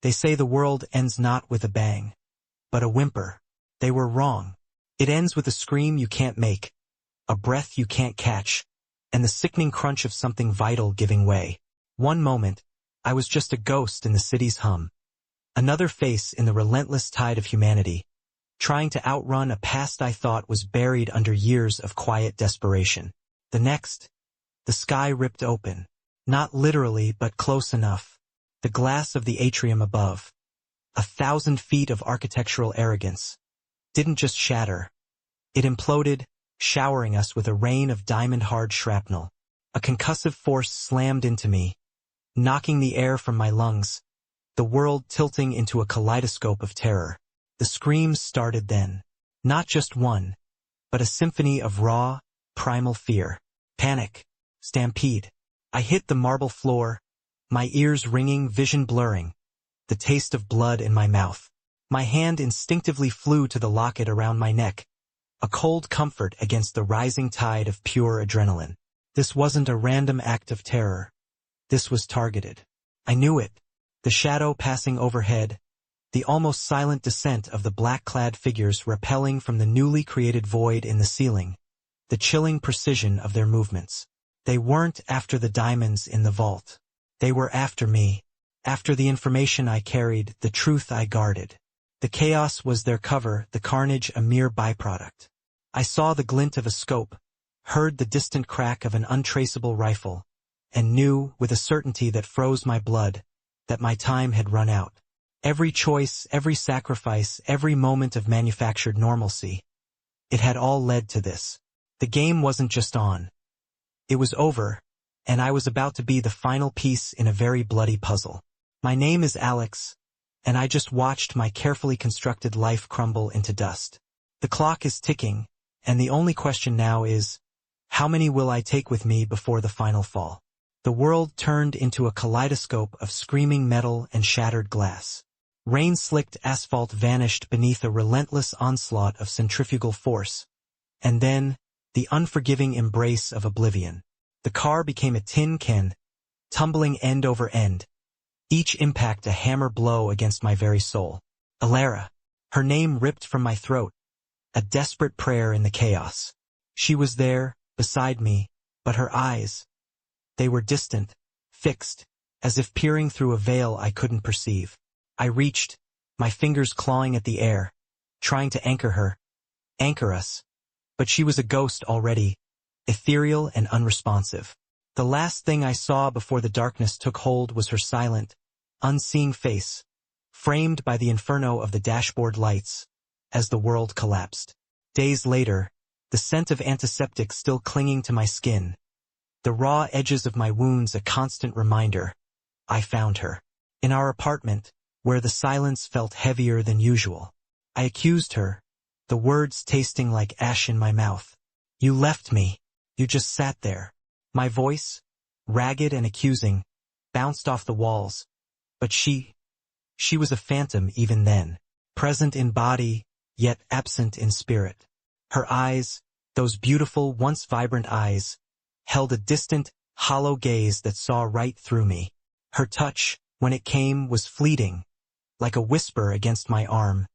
They say the world ends not with a bang, but a whimper. They were wrong. It ends with a scream you can't make, a breath you can't catch, and the sickening crunch of something vital giving way. One moment, I was just a ghost in the city's hum. Another face in the relentless tide of humanity, trying to outrun a past I thought was buried under years of quiet desperation. The next, the sky ripped open. Not literally, but close enough. The glass of the atrium above, 1,000 feet of architectural arrogance, didn't just shatter. It imploded, showering us with a rain of diamond-hard shrapnel. A concussive force slammed into me, knocking the air from my lungs, the world tilting into a kaleidoscope of terror. The screams started then. Not just one, but a symphony of raw, primal fear. Panic. Stampede. I hit the marble floor, my ears ringing, vision blurring, the taste of blood in my mouth. My hand instinctively flew to the locket around my neck, a cold comfort against the rising tide of pure adrenaline. This wasn't a random act of terror. This was targeted. I knew it. The shadow passing overhead, the almost silent descent of the black-clad figures rappelling from the newly created void in the ceiling, the chilling precision of their movements. They weren't after the diamonds in the vault. They were after me, after the information I carried, the truth I guarded. The chaos was their cover, the carnage a mere byproduct. I saw the glint of a scope, heard the distant crack of an untraceable rifle, and knew, with a certainty that froze my blood, that my time had run out. Every choice, every sacrifice, every moment of manufactured normalcy, it had all led to this. The game wasn't just on. It was over, and I was about to be the final piece in a very bloody puzzle. My name is Alex, and I just watched my carefully constructed life crumble into dust. The clock is ticking, and the only question now is, how many will I take with me before the final fall? The world turned into a kaleidoscope of screaming metal and shattered glass. Rain-slicked asphalt vanished beneath a relentless onslaught of centrifugal force, and then, the unforgiving embrace of oblivion. The car became a tin can, tumbling end over end, each impact a hammer blow against my very soul. Aurora. Her name ripped from my throat, a desperate prayer in the chaos. She was there, beside me, but her eyes, they were distant, fixed, as if peering through a veil I couldn't perceive. I reached, my fingers clawing at the air, trying to anchor us. But she was a ghost already, ethereal and unresponsive. The last thing I saw before the darkness took hold was her silent, unseeing face, framed by the inferno of the dashboard lights, as the world collapsed. Days later, the scent of antiseptic still clinging to my skin, the raw edges of my wounds a constant reminder, I found her. In our apartment, where the silence felt heavier than usual. I accused her, the words tasting like ash in my mouth. You left me. You just sat there. My voice, ragged and accusing, bounced off the walls. But she was a phantom even then, present in body, yet absent in spirit. Her eyes, those beautiful, once vibrant eyes, held a distant, hollow gaze that saw right through me. Her touch, when it came, was fleeting, like a whisper against my arm,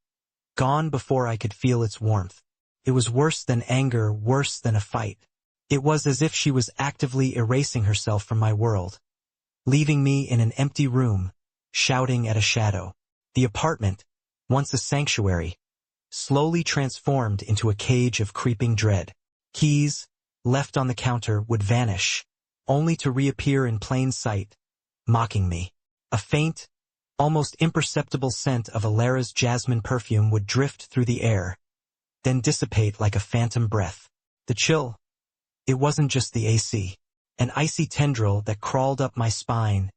gone before I could feel its warmth. It was worse than anger, worse than a fight. It was as if she was actively erasing herself from my world, leaving me in an empty room, shouting at a shadow. The apartment, once a sanctuary, slowly transformed into a cage of creeping dread. Keys, left on the counter, would vanish, only to reappear in plain sight, mocking me. A faint, almost imperceptible scent of Aurora's jasmine perfume would drift through the air, then dissipate like a phantom breath. The chill, it wasn't just the AC. An icy tendril that crawled up my spine,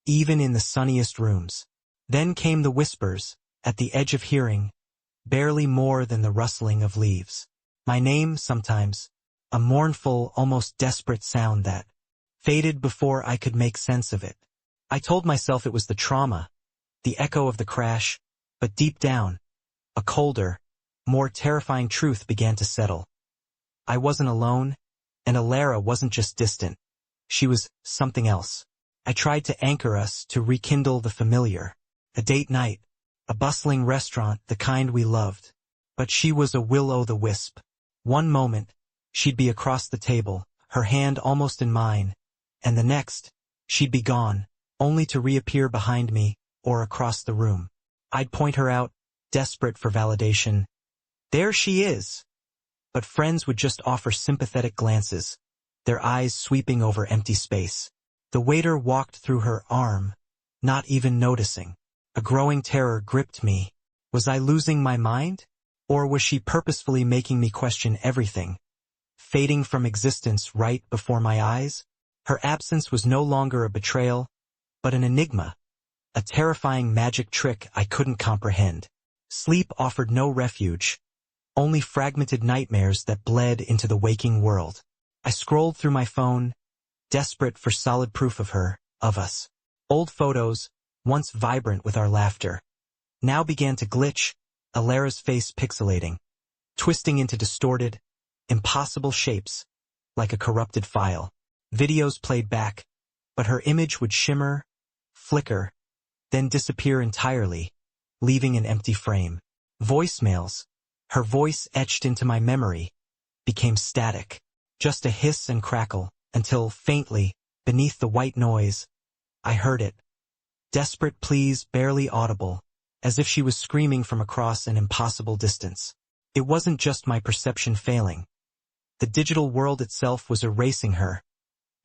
even in the sunniest rooms. Then came the whispers, at the edge of hearing, barely more than the rustling of leaves. My name sometimes, a mournful, almost desperate sound that faded before I could make sense of it. I told myself it was the trauma, the echo of the crash, but deep down, a colder, more terrifying truth began to settle. I wasn't alone, and Aurora wasn't just distant. She was something else. I tried to anchor us, to rekindle the familiar. A date night. A bustling restaurant, the kind we loved. But she was a will-o'-the-wisp. One moment, she'd be across the table, her hand almost in mine, and the next, she'd be gone, only to reappear behind me, or across the room. I'd point her out, desperate for validation. There she is! But friends would just offer sympathetic glances, their eyes sweeping over empty space. The waiter walked through her arm, not even noticing. A growing terror gripped me. Was I losing my mind? Or was she purposefully making me question everything, fading from existence right before my eyes? Her absence was no longer a betrayal, but an enigma, a terrifying magic trick I couldn't comprehend. Sleep offered no refuge, only fragmented nightmares that bled into the waking world. I scrolled through my phone, desperate for solid proof of her, of us. Old photos, once vibrant with our laughter, now began to glitch, Alara's face pixelating, twisting into distorted, impossible shapes, like a corrupted file. Videos played back, but her image would shimmer, flicker, then disappear entirely, leaving an empty frame. Voicemails, her voice etched into my memory, became static, just a hiss and crackle, until, faintly, beneath the white noise, I heard it. Desperate pleas barely audible, as if she was screaming from across an impossible distance. It wasn't just my perception failing. The digital world itself was erasing her,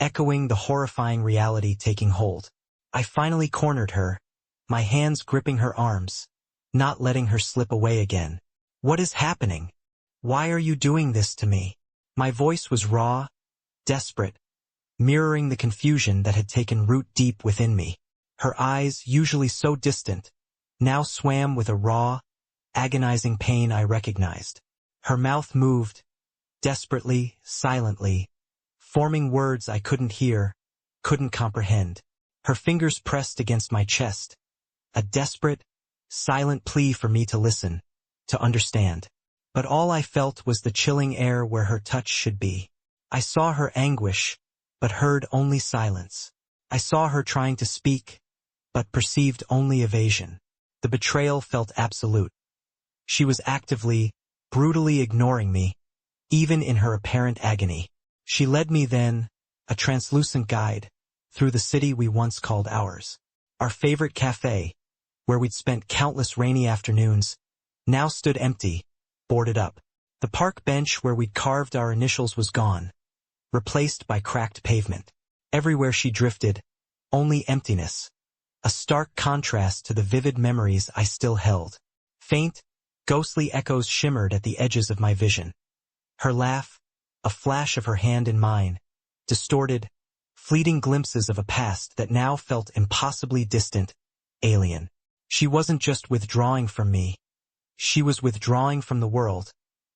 echoing the horrifying reality taking hold. I finally cornered her, my hands gripping her arms, not letting her slip away again. What is happening? Why are you doing this to me? My voice was raw, desperate, mirroring the confusion that had taken root deep within me. Her eyes, usually so distant, now swam with a raw, agonizing pain I recognized. Her mouth moved, desperately, silently, forming words I couldn't hear, couldn't comprehend. Her fingers pressed against my chest, a desperate, silent plea for me to listen, to understand. But all I felt was the chilling air where her touch should be. I saw her anguish, but heard only silence. I saw her trying to speak, but perceived only evasion. The betrayal felt absolute. She was actively, brutally ignoring me, even in her apparent agony. She led me then, a translucent guide, through the city we once called ours. Our favorite cafe, where we'd spent countless rainy afternoons, now stood empty, boarded up. The park bench where we'd carved our initials was gone, replaced by cracked pavement. Everywhere she drifted, only emptiness, a stark contrast to the vivid memories I still held. Faint, ghostly echoes shimmered at the edges of my vision. Her laugh, a flash of her hand in mine, distorted, fleeting glimpses of a past that now felt impossibly distant, alien. She wasn't just withdrawing from me. She was withdrawing from the world,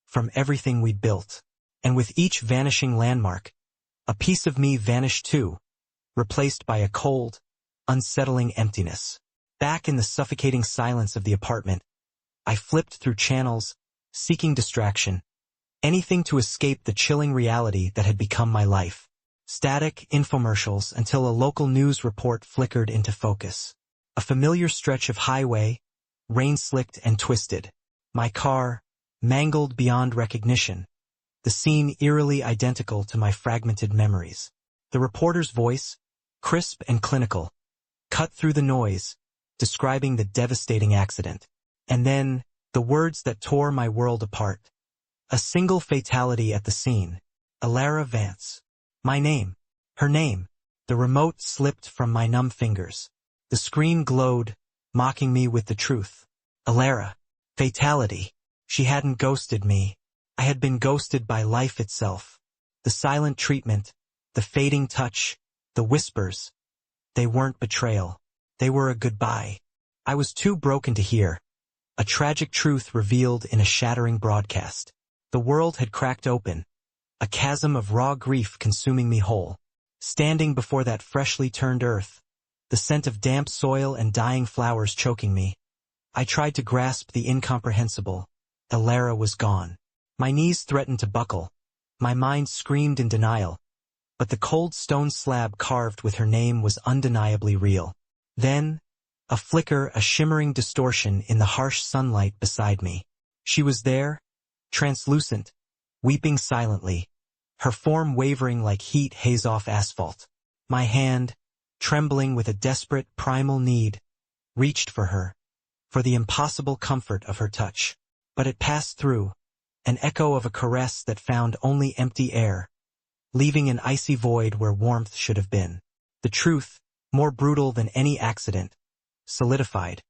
from everything we'd built. And with each vanishing landmark, a piece of me vanished too, replaced by a cold, unsettling emptiness. Back in the suffocating silence of the apartment, I flipped through channels, seeking distraction, anything to escape the chilling reality that had become my life. Static infomercials until a local news report flickered into focus. A familiar stretch of highway, rain-slicked and twisted. My car, mangled beyond recognition. The scene eerily identical to my fragmented memories. The reporter's voice, crisp and clinical, cut through the noise, describing the devastating accident. And then, the words that tore my world apart. A single fatality at the scene. Alara Vance. My name. Her name. The remote slipped from my numb fingers. The screen glowed, mocking me with the truth. Alara. Fatality. She hadn't ghosted me. I had been ghosted by life itself. The silent treatment, the fading touch, the whispers. They weren't betrayal. They were a goodbye. I was too broken to hear. A tragic truth revealed in a shattering broadcast. The world had cracked open, a chasm of raw grief consuming me whole. Standing before that freshly turned earth, the scent of damp soil and dying flowers choking me, I tried to grasp the incomprehensible. Alara was gone. My knees threatened to buckle. My mind screamed in denial. But the cold stone slab carved with her name was undeniably real. Then, A flicker, a shimmering distortion in the harsh sunlight beside me. She was there, translucent, weeping silently, her form wavering like heat haze off asphalt. My hand, trembling with a desperate primal need, reached for her, for the impossible comfort of her touch. But it passed through, an echo of a caress that found only empty air, leaving an icy void where warmth should have been. The truth, more brutal than any accident, solidified.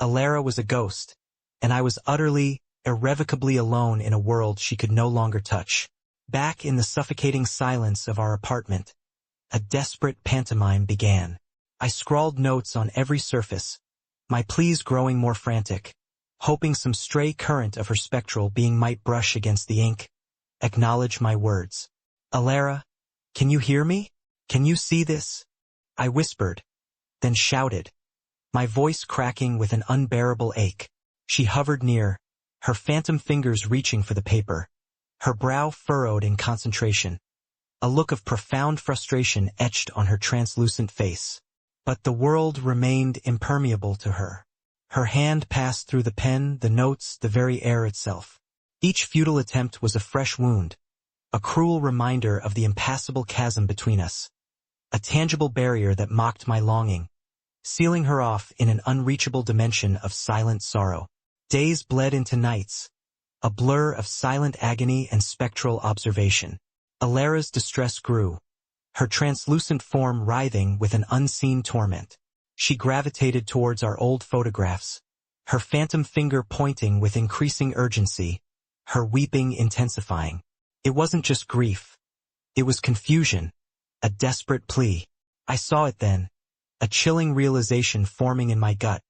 Aurora was a ghost, and I was utterly, irrevocably alone in a world she could no longer touch. Back in the suffocating silence of our apartment, a desperate pantomime began. I scrawled notes on every surface, my pleas growing more frantic, hoping some stray current of her spectral being might brush against the ink, acknowledge my words. Aurora, can you hear me? Can you see this? I whispered, then shouted, my voice cracking with an unbearable ache. She hovered near, her phantom fingers reaching for the paper, her brow furrowed in concentration. A look of profound frustration etched on her translucent face. But the world remained impermeable to her. Her hand passed through the pen, the notes, the very air itself. Each futile attempt was a fresh wound, a cruel reminder of the impassable chasm between us, a tangible barrier that mocked my longing, sealing her off in an unreachable dimension of silent sorrow. Days bled into nights, a blur of silent agony and spectral observation. Aurora's distress grew, her translucent form writhing with an unseen torment. She gravitated towards our old photographs, her phantom finger pointing with increasing urgency, her weeping intensifying. It wasn't just grief. It was confusion, a desperate plea. I saw it then, a chilling realization forming in my gut.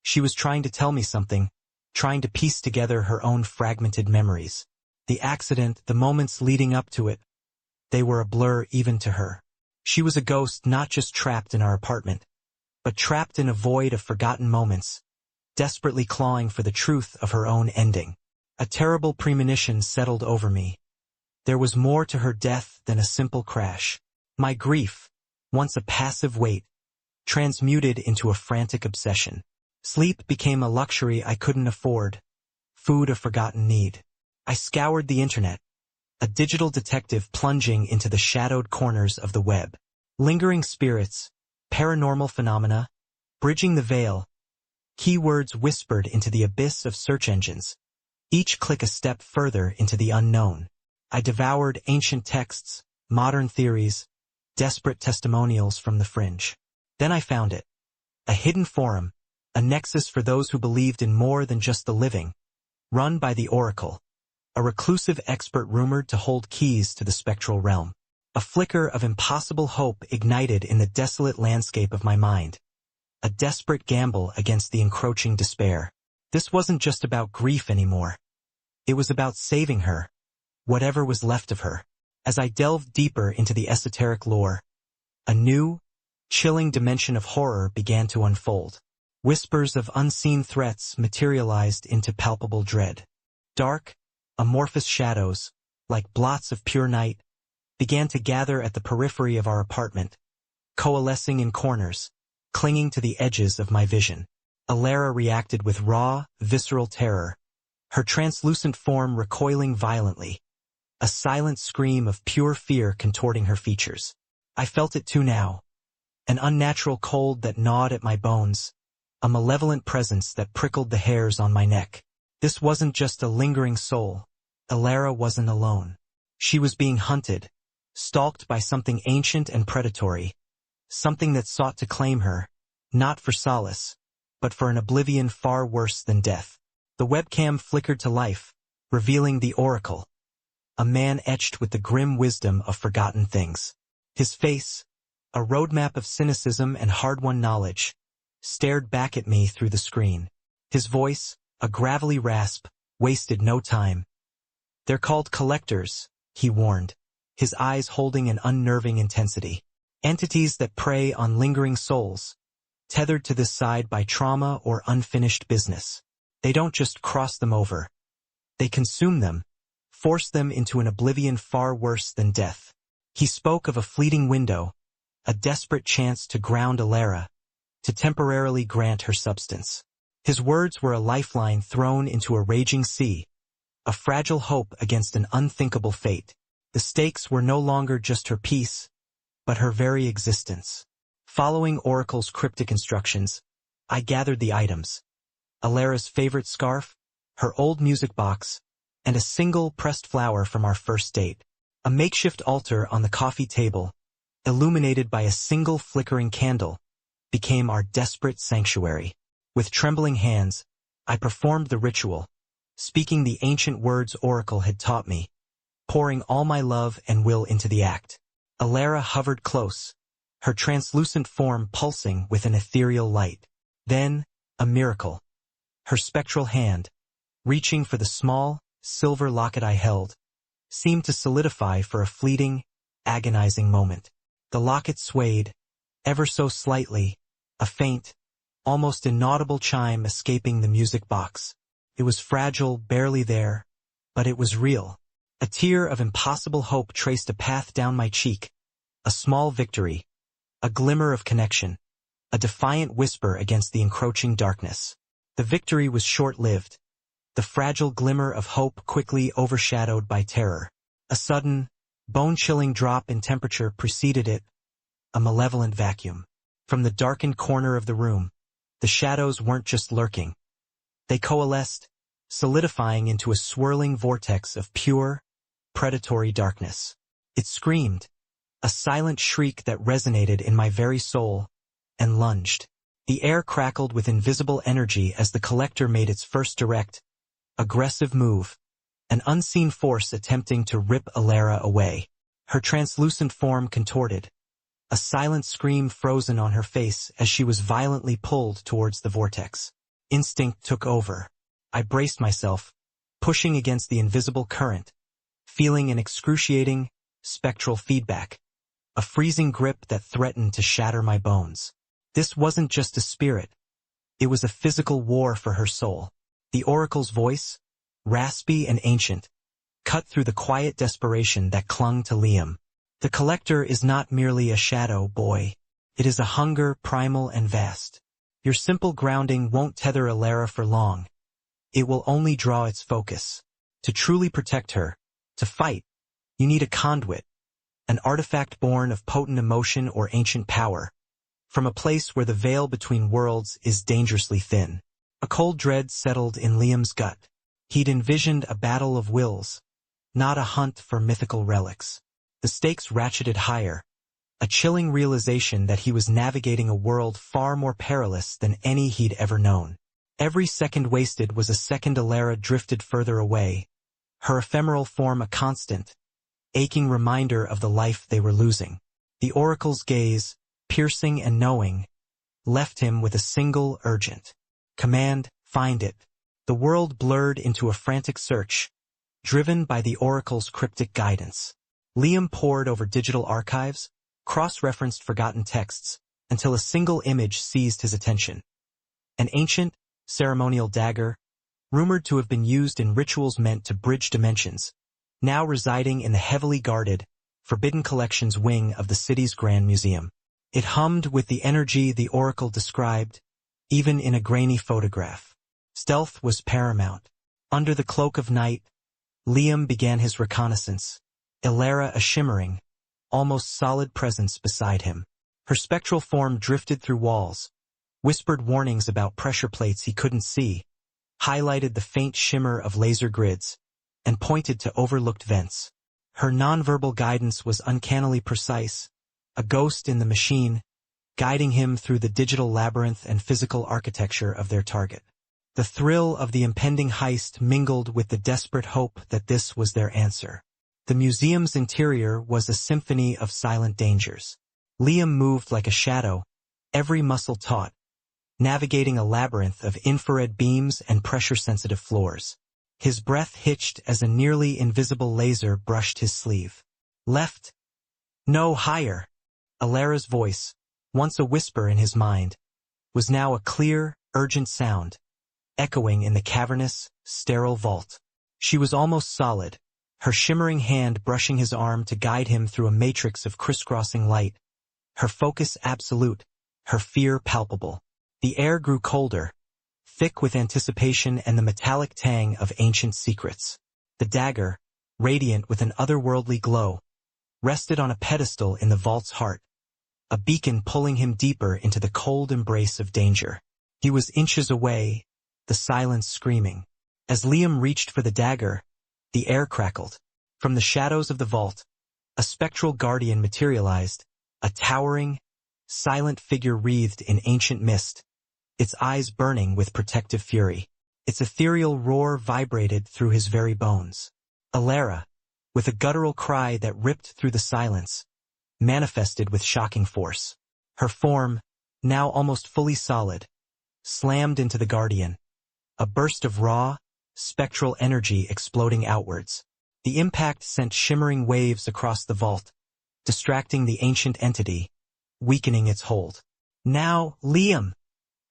She was trying to tell me something, trying to piece together her own fragmented memories. The accident, the moments leading up to it, they were a blur even to her. She was a ghost not just trapped in our apartment, but trapped in a void of forgotten moments, desperately clawing for the truth of her own ending. A terrible premonition settled over me. There was more to her death than a simple crash. My grief, once a passive weight, transmuted into a frantic obsession. Sleep became a luxury I couldn't afford, food a forgotten need. I scoured the internet, a digital detective plunging into the shadowed corners of the web. Lingering spirits, paranormal phenomena, bridging the veil, keywords whispered into the abyss of search engines, each click a step further into the unknown. I devoured ancient texts, modern theories, desperate testimonials from the fringe. Then I found it. A hidden forum, a nexus for those who believed in more than just the living, run by the Oracle, a reclusive expert rumored to hold keys to the spectral realm. A flicker of impossible hope ignited in the desolate landscape of my mind, a desperate gamble against the encroaching despair. This wasn't just about grief anymore. It was about saving her, whatever was left of her. As I delved deeper into the esoteric lore, a new, chilling dimension of horror began to unfold. Whispers of unseen threats materialized into palpable dread. Dark, amorphous shadows, like blots of pure night, began to gather at the periphery of our apartment, coalescing in corners, clinging to the edges of my vision. Aurora reacted with raw, visceral terror, her translucent form recoiling violently, a silent scream of pure fear contorting her features. I felt it too now, an unnatural cold that gnawed at my bones, a malevolent presence that prickled the hairs on my neck. This wasn't just a lingering soul. Aurora wasn't alone. She was being hunted, stalked by something ancient and predatory, something that sought to claim her, not for solace, but for an oblivion far worse than death. The webcam flickered to life, revealing the Oracle, a man etched with the grim wisdom of forgotten things. His face, a roadmap of cynicism and hard-won knowledge, stared back at me through the screen. His voice, a gravelly rasp, wasted no time. "They're called collectors," he warned, his eyes holding an unnerving intensity. "Entities that prey on lingering souls, tethered to this side by trauma or unfinished business. They don't just cross them over. They consume them, force them into an oblivion far worse than death." He spoke of a fleeting window, a desperate chance to ground Aurora, to temporarily grant her substance. His words were a lifeline thrown into a raging sea, a fragile hope against an unthinkable fate. The stakes were no longer just her peace, but her very existence. Following Oracle's cryptic instructions, I gathered the items: Alara's favorite scarf, her old music box, and a single pressed flower from our first date. A makeshift altar on the coffee table, illuminated by a single flickering candle, became our desperate sanctuary. With trembling hands, I performed the ritual, speaking the ancient words Oracle had taught me, pouring all my love and will into the act. Alara hovered close, her translucent form pulsing with an ethereal light. Then, a miracle. Her spectral hand, reaching for the small, silver locket I held, seemed to solidify for a fleeting, agonizing moment. The locket swayed, ever so slightly, a faint, almost inaudible chime escaping the music box. It was fragile, barely there, but it was real. A tear of impossible hope traced a path down my cheek. A small victory, a glimmer of connection, a defiant whisper against the encroaching darkness. The victory was short-lived, the fragile glimmer of hope quickly overshadowed by terror. A sudden, bone-chilling drop in temperature preceded it, a malevolent vacuum. From the darkened corner of the room, the shadows weren't just lurking. They coalesced, solidifying into a swirling vortex of pure, predatory darkness. It screamed, a silent shriek that resonated in my very soul, and lunged. The air crackled with invisible energy as the collector made its first direct, aggressive move, an unseen force attempting to rip Alara away. Her translucent form contorted, a silent scream frozen on her face as she was violently pulled towards the vortex. Instinct took over. I braced myself, pushing against the invisible current, feeling an excruciating, spectral feedback, a freezing grip that threatened to shatter my bones. This wasn't just a spirit. It was a physical war for her soul. The Oracle's voice, raspy and ancient, cut through the quiet desperation that clung to Liam. The collector is not merely a shadow, boy. It is a hunger primal and vast. Your simple grounding won't tether Alara for long. It will only draw its focus. To truly protect her, to fight, you need a conduit, an artifact born of potent emotion or ancient power, from a place where the veil between worlds is dangerously thin. A cold dread settled in Liam's gut. He'd envisioned a battle of wills, not a hunt for mythical relics. The stakes ratcheted higher, a chilling realization that he was navigating a world far more perilous than any he'd ever known. Every second wasted was a second Alara drifted further away, her ephemeral form a constant, aching reminder of the life they were losing. The Oracle's gaze, piercing and knowing, left him with a single urgent command: find it. The world blurred into a frantic search, driven by the Oracle's cryptic guidance. Liam pored over digital archives, cross-referenced forgotten texts, until a single image seized his attention. An ancient, ceremonial dagger, rumored to have been used in rituals meant to bridge dimensions, now residing in the heavily guarded, forbidden collections wing of the city's Grand Museum. It hummed with the energy the Oracle described, even in a grainy photograph. Stealth was paramount. Under the cloak of night, Liam began his reconnaissance, Alara a shimmering, almost solid presence beside him. Her spectral form drifted through walls, whispered warnings about pressure plates he couldn't see, highlighted the faint shimmer of laser grids, and pointed to overlooked vents. Her nonverbal guidance was uncannily precise, a ghost in the machine, guiding him through the digital labyrinth and physical architecture of their target. The thrill of the impending heist mingled with the desperate hope that this was their answer. The museum's interior was a symphony of silent dangers. Liam moved like a shadow, every muscle taut, navigating a labyrinth of infrared beams and pressure-sensitive floors. His breath hitched as a nearly invisible laser brushed his sleeve. Left? No, higher. Alara's voice, once a whisper in his mind, was now a clear, urgent sound, echoing in the cavernous, sterile vault. She was almost solid, her shimmering hand brushing his arm to guide him through a matrix of crisscrossing light, her focus absolute, her fear palpable. The air grew colder, thick with anticipation and the metallic tang of ancient secrets. The dagger, radiant with an otherworldly glow, rested on a pedestal in the vault's heart, a beacon pulling him deeper into the cold embrace of danger. He was inches away, the silence screaming. As Liam reached for the dagger, the air crackled. From the shadows of the vault, a spectral guardian materialized, a towering, silent figure wreathed in ancient mist, its eyes burning with protective fury. Its ethereal roar vibrated through his very bones. Aurora, with a guttural cry that ripped through the silence, manifested with shocking force. Her form, now almost fully solid, slammed into the guardian, a burst of raw, spectral energy exploding outwards. The impact sent shimmering waves across the vault, distracting the ancient entity, weakening its hold. "Now, Liam!"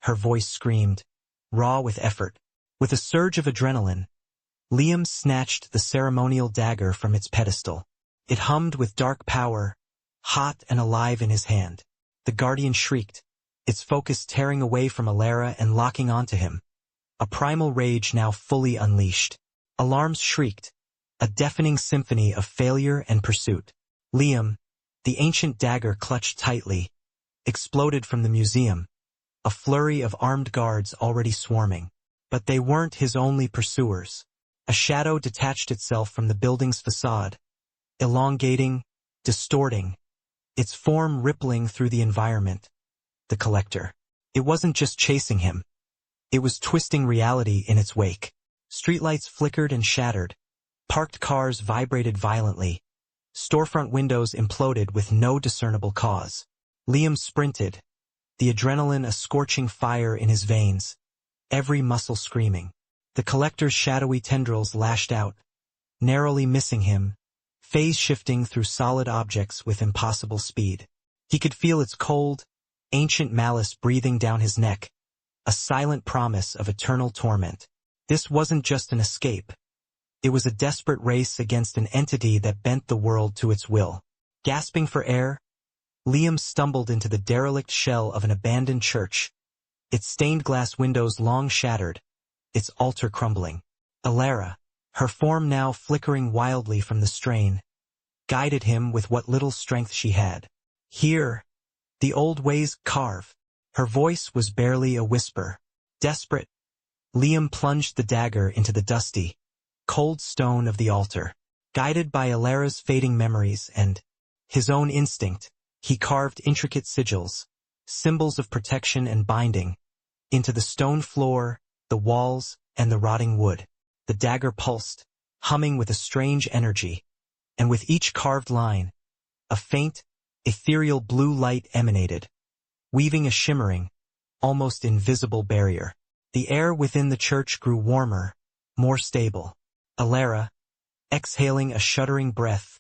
her voice screamed, raw with effort. With a surge of adrenaline, Liam snatched the ceremonial dagger from its pedestal. It hummed with dark power, hot and alive in his hand. The guardian shrieked, its focus tearing away from Aurora and locking onto him, a primal rage now fully unleashed. Alarms shrieked, a deafening symphony of failure and pursuit. Liam, the ancient dagger clutched tightly, exploded from the museum, a flurry of armed guards already swarming. But they weren't his only pursuers. A shadow detached itself from the building's facade, elongating, distorting, its form rippling through the environment. The collector. It wasn't just chasing him. It was twisting reality in its wake. Streetlights flickered and shattered. Parked cars vibrated violently. Storefront windows imploded with no discernible cause. Liam sprinted, the adrenaline a scorching fire in his veins, every muscle screaming. The collector's shadowy tendrils lashed out, narrowly missing him, phase-shifting through solid objects with impossible speed. He could feel its cold, ancient malice breathing down his neck, a silent promise of eternal torment. This wasn't just an escape. It was a desperate race against an entity that bent the world to its will. Gasping for air, Liam stumbled into the derelict shell of an abandoned church, its stained glass windows long shattered, its altar crumbling. Aurora, her form now flickering wildly from the strain, guided him with what little strength she had. "Here, the old ways carve." Her voice was barely a whisper. Desperate, Liam plunged the dagger into the dusty, cold stone of the altar. Guided by Aurora's fading memories and his own instinct, he carved intricate sigils, symbols of protection and binding, into the stone floor, the walls, and the rotting wood. The dagger pulsed, humming with a strange energy, and with each carved line, a faint, ethereal blue light emanated, weaving a shimmering, almost invisible barrier. The air within the church grew warmer, more stable. Aurora, exhaling a shuddering breath,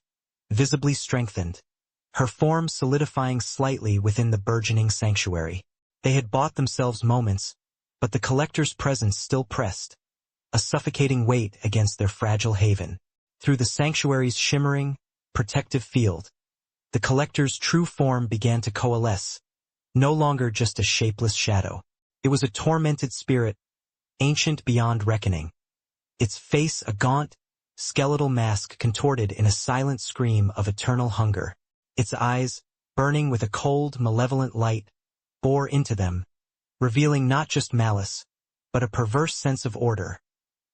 visibly strengthened, her form solidifying slightly within the burgeoning sanctuary. They had bought themselves moments, but the collector's presence still pressed, a suffocating weight against their fragile haven. Through the sanctuary's shimmering, protective field, the collector's true form began to coalesce, no longer just a shapeless shadow. It was a tormented spirit, ancient beyond reckoning. Its face a gaunt, skeletal mask contorted in a silent scream of eternal hunger. Its eyes, burning with a cold, malevolent light, bore into them, revealing not just malice, but a perverse sense of order,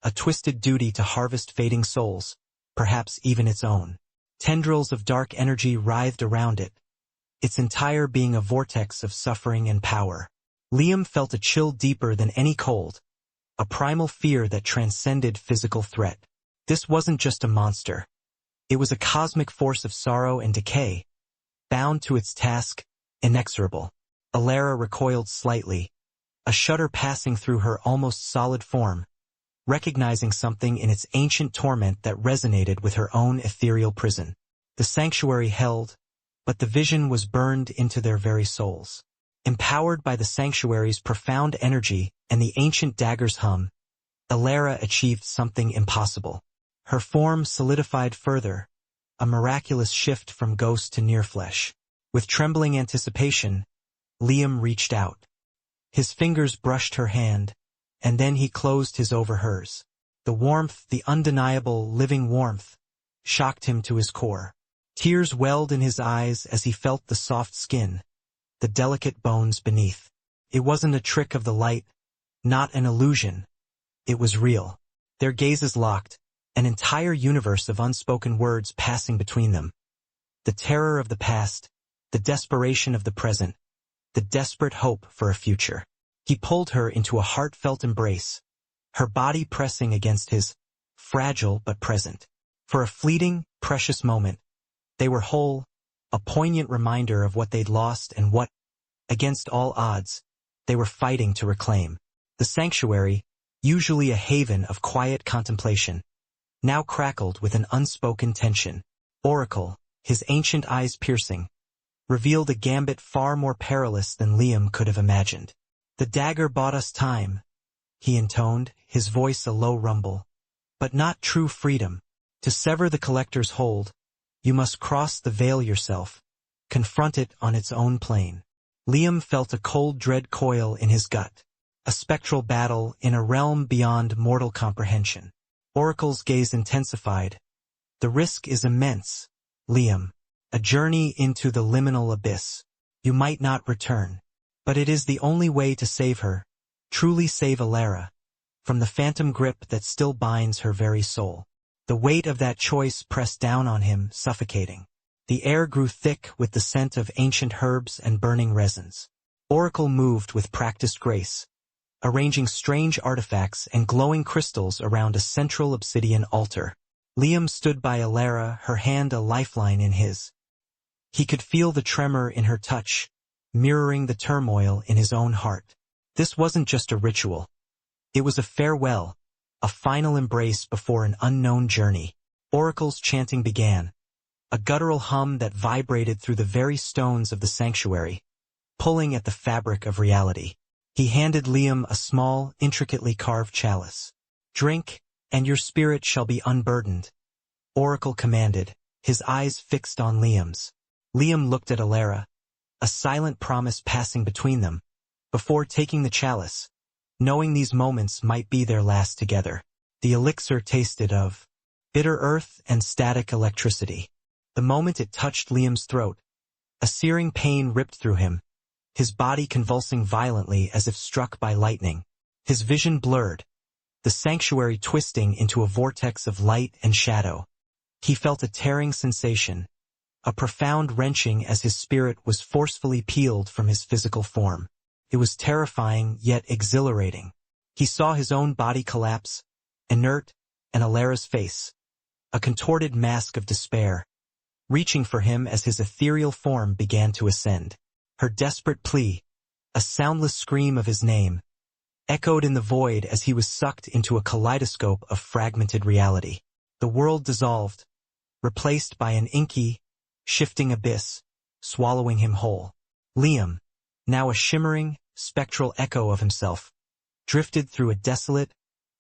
a twisted duty to harvest fading souls, perhaps even its own. Tendrils of dark energy writhed around it, its entire being a vortex of suffering and power. Liam felt a chill deeper than any cold, a primal fear that transcended physical threat. This wasn't just a monster. It was a cosmic force of sorrow and decay, bound to its task, inexorable. Aurora recoiled slightly, a shudder passing through her almost solid form, recognizing something in its ancient torment that resonated with her own ethereal prison. The sanctuary held, but the vision was burned into their very souls. Empowered by the sanctuary's profound energy and the ancient dagger's hum, Aurora achieved something impossible. Her form solidified further, a miraculous shift from ghost to near flesh. With trembling anticipation, Liam reached out. His fingers brushed her hand, and then he closed his over hers. The warmth, the undeniable, living warmth, shocked him to his core. Tears welled in his eyes as he felt the soft skin, the delicate bones beneath. It wasn't a trick of the light, not an illusion. It was real. Their gazes locked, an entire universe of unspoken words passing between them. The terror of the past, the desperation of the present, the desperate hope for a future. He pulled her into a heartfelt embrace, her body pressing against his, fragile but present. For a fleeting, precious moment, they were whole, a poignant reminder of what they'd lost and what, against all odds, they were fighting to reclaim. The sanctuary, usually a haven of quiet contemplation, now crackled with an unspoken tension. Oracle, his ancient eyes piercing, revealed a gambit far more perilous than Liam could have imagined. "The dagger bought us time," he intoned, his voice a low rumble. "But not true freedom. To sever the collector's hold, you must cross the veil yourself, confront it on its own plane." Liam felt a cold dread coil in his gut, a spectral battle in a realm beyond mortal comprehension. Oracle's gaze intensified. "The risk is immense, Liam. A journey into the liminal abyss. You might not return. But it is the only way to save her, truly save Aurora, from the phantom grip that still binds her very soul." The weight of that choice pressed down on him, suffocating. The air grew thick with the scent of ancient herbs and burning resins. Oracle moved with practiced grace, arranging strange artifacts and glowing crystals around a central obsidian altar. Liam stood by Aurora, her hand a lifeline in his. He could feel the tremor in her touch, mirroring the turmoil in his own heart. This wasn't just a ritual. It was a farewell, a final embrace before an unknown journey. Oracle's chanting began, a guttural hum that vibrated through the very stones of the sanctuary, pulling at the fabric of reality. He handed Liam a small, intricately carved chalice. "Drink, and your spirit shall be unburdened," Oracle commanded, his eyes fixed on Liam's. Liam looked at Aurora, a silent promise passing between them, before taking the chalice, knowing these moments might be their last together. The elixir tasted of bitter earth and static electricity. The moment it touched Liam's throat, a searing pain ripped through him, his body convulsing violently as if struck by lightning. His vision blurred, the sanctuary twisting into a vortex of light and shadow. He felt a tearing sensation, a profound wrenching as his spirit was forcefully peeled from his physical form. It was terrifying yet exhilarating. He saw his own body collapse, inert, and Aurora's face, a contorted mask of despair, reaching for him as his ethereal form began to ascend. Her desperate plea, a soundless scream of his name, echoed in the void as he was sucked into a kaleidoscope of fragmented reality. The world dissolved, replaced by an inky, shifting abyss, swallowing him whole. Liam, now a shimmering, spectral echo of himself, drifted through a desolate,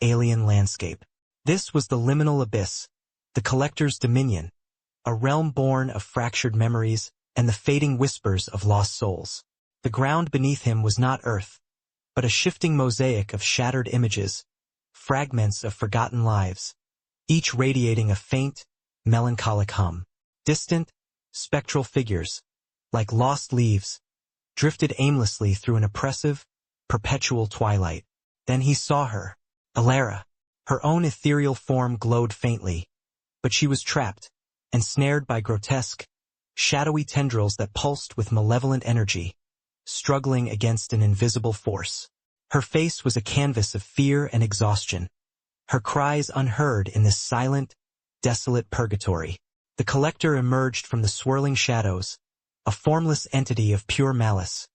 alien landscape. This was the liminal abyss, the collector's dominion, a realm born of fractured memories and the fading whispers of lost souls. The ground beneath him was not earth, but a shifting mosaic of shattered images, fragments of forgotten lives, each radiating a faint, melancholic hum. Distant, spectral figures, like lost leaves, drifted aimlessly through an oppressive, perpetual twilight. Then he saw her, Aurora. Her own ethereal form glowed faintly, but she was trapped, ensnared by grotesque, shadowy tendrils that pulsed with malevolent energy, struggling against an invisible force. Her face was a canvas of fear and exhaustion, her cries unheard in this silent, desolate purgatory. The collector emerged from the swirling shadows, a formless entity of pure malice,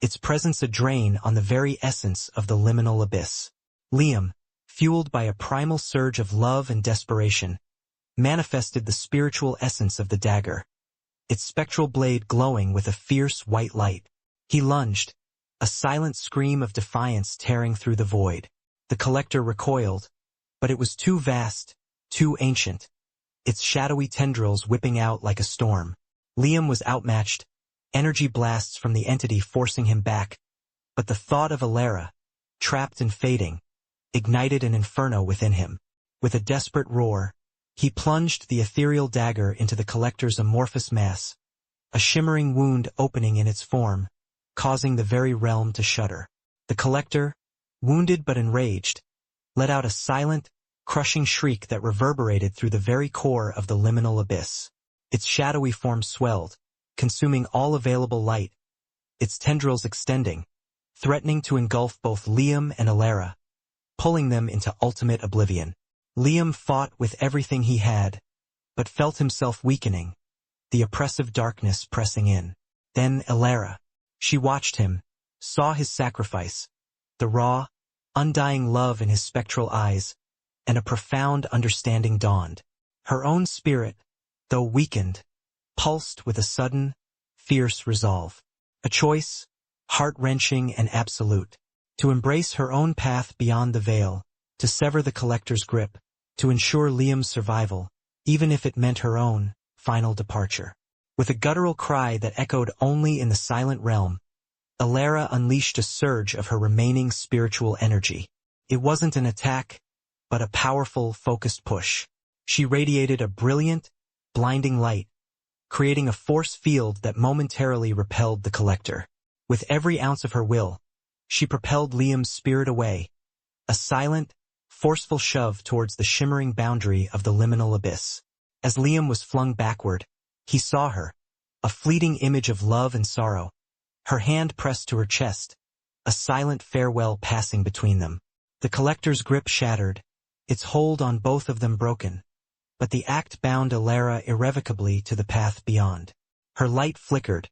its presence a drain on the very essence of the liminal abyss. Liam, fueled by a primal surge of love and desperation, manifested the spiritual essence of the dagger, its spectral blade glowing with a fierce white light. He lunged, a silent scream of defiance tearing through the void. The collector recoiled, but it was too vast, too ancient, its shadowy tendrils whipping out like a storm. Liam was outmatched, energy blasts from the entity forcing him back. But the thought of Alara, trapped and fading, ignited an inferno within him. With a desperate roar, he plunged the ethereal dagger into the collector's amorphous mass, a shimmering wound opening in its form, causing the very realm to shudder. The collector, wounded but enraged, let out a silent, crushing shriek that reverberated through the very core of the liminal abyss. Its shadowy form swelled, consuming all available light, its tendrils extending, threatening to engulf both Liam and Alara, pulling them into ultimate oblivion. Liam fought with everything he had, but felt himself weakening, the oppressive darkness pressing in. Then Alara. She watched him, saw his sacrifice, the raw, undying love in his spectral eyes, and a profound understanding dawned. Her own spirit, though weakened, pulsed with a sudden, fierce resolve. A choice, heart-wrenching and absolute, to embrace her own path beyond the veil, to sever the collector's grip, to ensure Liam's survival, even if it meant her own final departure. With a guttural cry that echoed only in the silent realm, Alara unleashed a surge of her remaining spiritual energy. It wasn't an attack, but a powerful, focused push. She radiated a brilliant, blinding light, creating a force field that momentarily repelled the collector. With every ounce of her will, she propelled Liam's spirit away, a silent, forceful shove towards the shimmering boundary of the liminal abyss. As Liam was flung backward, he saw her, a fleeting image of love and sorrow, her hand pressed to her chest, a silent farewell passing between them. The collector's grip shattered, its hold on both of them broken, but the act bound Alara irrevocably to the path beyond. Her light flickered,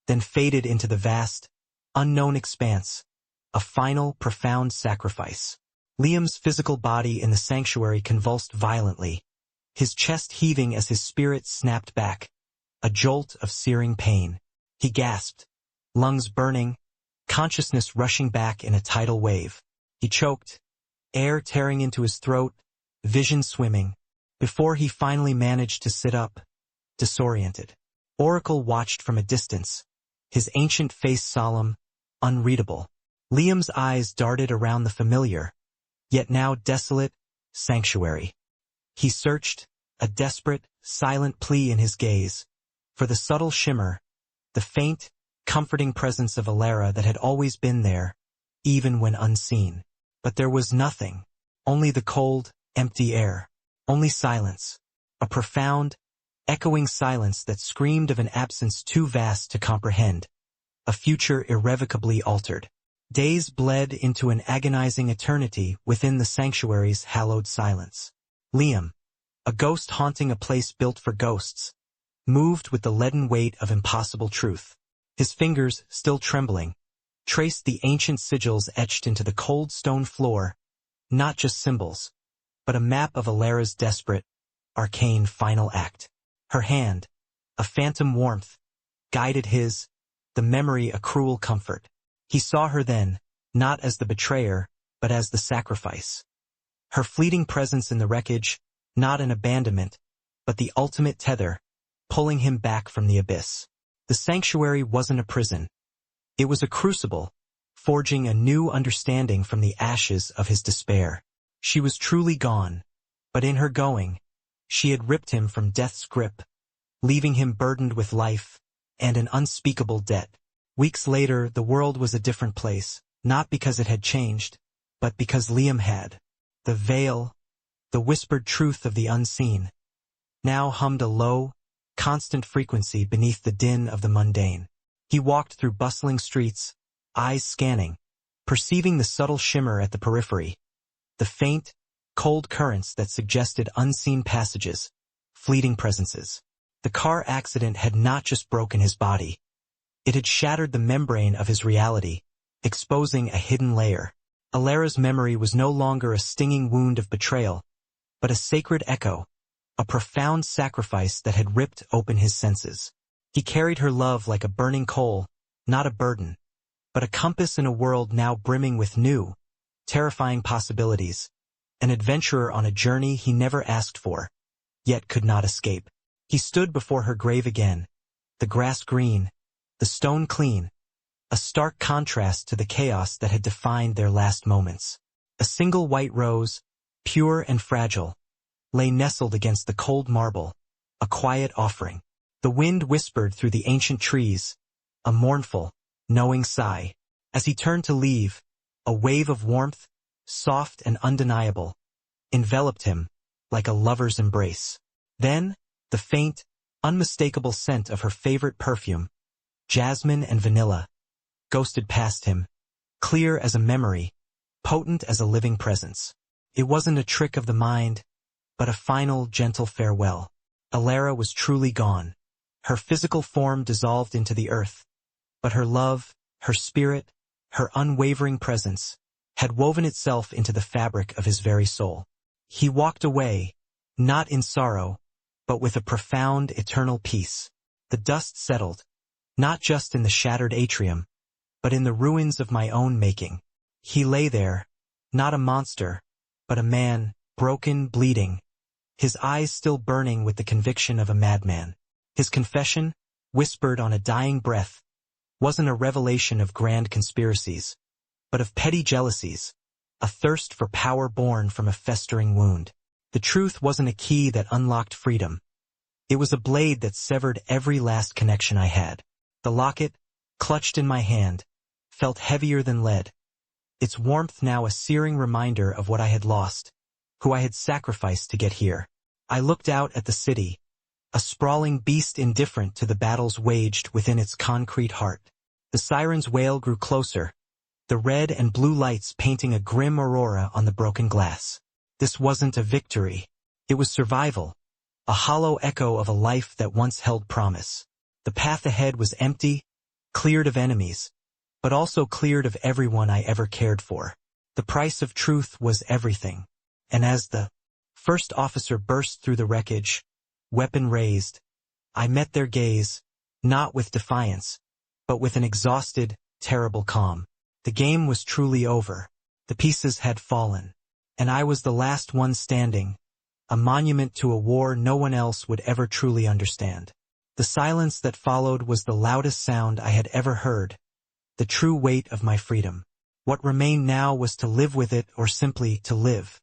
then faded into the vast, unknown expanse, a final, profound sacrifice. Liam's physical body in the sanctuary convulsed violently, his chest heaving as his spirit snapped back, a jolt of searing pain. He gasped, lungs burning, consciousness rushing back in a tidal wave. He choked, air tearing into his throat, vision swimming, before he finally managed to sit up, disoriented. Oracle watched from a distance, his ancient face solemn, unreadable. Liam's eyes darted around the familiar, yet now desolate, sanctuary. He searched, a desperate, silent plea in his gaze, for the subtle shimmer, the faint, comforting presence of Alara that had always been there, even when unseen. But there was nothing, only the cold, empty air, only silence, a profound, echoing silence that screamed of an absence too vast to comprehend, a future irrevocably altered. Days bled into an agonizing eternity within the sanctuary's hallowed silence. Liam, a ghost haunting a place built for ghosts, moved with the leaden weight of impossible truth. His fingers, still trembling, traced the ancient sigils etched into the cold stone floor, not just symbols, but a map of Alara's desperate, arcane final act. Her hand, a phantom warmth, guided his, the memory a cruel comfort. He saw her then, not as the betrayer, but as the sacrifice. Her fleeting presence in the wreckage, not an abandonment, but the ultimate tether, pulling him back from the abyss. The sanctuary wasn't a prison. It was a crucible, forging a new understanding from the ashes of his despair. She was truly gone, but in her going, she had ripped him from death's grip, leaving him burdened with life and an unspeakable debt. Weeks later, the world was a different place, not because it had changed, but because Liam had. The veil, the whispered truth of the unseen, now hummed a low, constant frequency beneath the din of the mundane. He walked through bustling streets, eyes scanning, perceiving the subtle shimmer at the periphery, the faint, cold currents that suggested unseen passages, fleeting presences. The car accident had not just broken his body. It had shattered the membrane of his reality, exposing a hidden layer. Alara's memory was no longer a stinging wound of betrayal, but a sacred echo, a profound sacrifice that had ripped open his senses. He carried her love like a burning coal, not a burden, but a compass in a world now brimming with new, terrifying possibilities, an adventurer on a journey he never asked for, yet could not escape. He stood before her grave again, the grass green, the stone clean, a stark contrast to the chaos that had defined their last moments. A single white rose, pure and fragile, lay nestled against the cold marble, a quiet offering. The wind whispered through the ancient trees, a mournful, knowing sigh. As he turned to leave, a wave of warmth, soft and undeniable, enveloped him like a lover's embrace. Then, the faint, unmistakable scent of her favorite perfume, jasmine and vanilla, ghosted past him, clear as a memory, potent as a living presence. It wasn't a trick of the mind, but a final, gentle farewell. Alara was truly gone. Her physical form dissolved into the earth, but her love, her spirit, her unwavering presence, had woven itself into the fabric of his very soul. He walked away, not in sorrow, but with a profound, eternal peace. The dust settled, not just in the shattered atrium, but in the ruins of my own making. He lay there, not a monster, but a man, broken, bleeding, his eyes still burning with the conviction of a madman. His confession, whispered on a dying breath, wasn't a revelation of grand conspiracies, but of petty jealousies, a thirst for power born from a festering wound. The truth wasn't a key that unlocked freedom. It was a blade that severed every last connection I had. The locket, clutched in my hand, felt heavier than lead, its warmth now a searing reminder of what I had lost, who I had sacrificed to get here. I looked out at the city, a sprawling beast indifferent to the battles waged within its concrete heart. The siren's wail grew closer, the red and blue lights painting a grim aurora on the broken glass. This wasn't a victory. It was survival, a hollow echo of a life that once held promise. The path ahead was empty, cleared of enemies, but also cleared of everyone I ever cared for. The price of truth was everything. And as the first officer burst through the wreckage, weapon raised, I met their gaze, not with defiance, but with an exhausted, terrible calm. The game was truly over. The pieces had fallen, and I was the last one standing, a monument to a war no one else would ever truly understand. The silence that followed was the loudest sound I had ever heard, the true weight of my freedom. What remained now was to live with it or simply to live.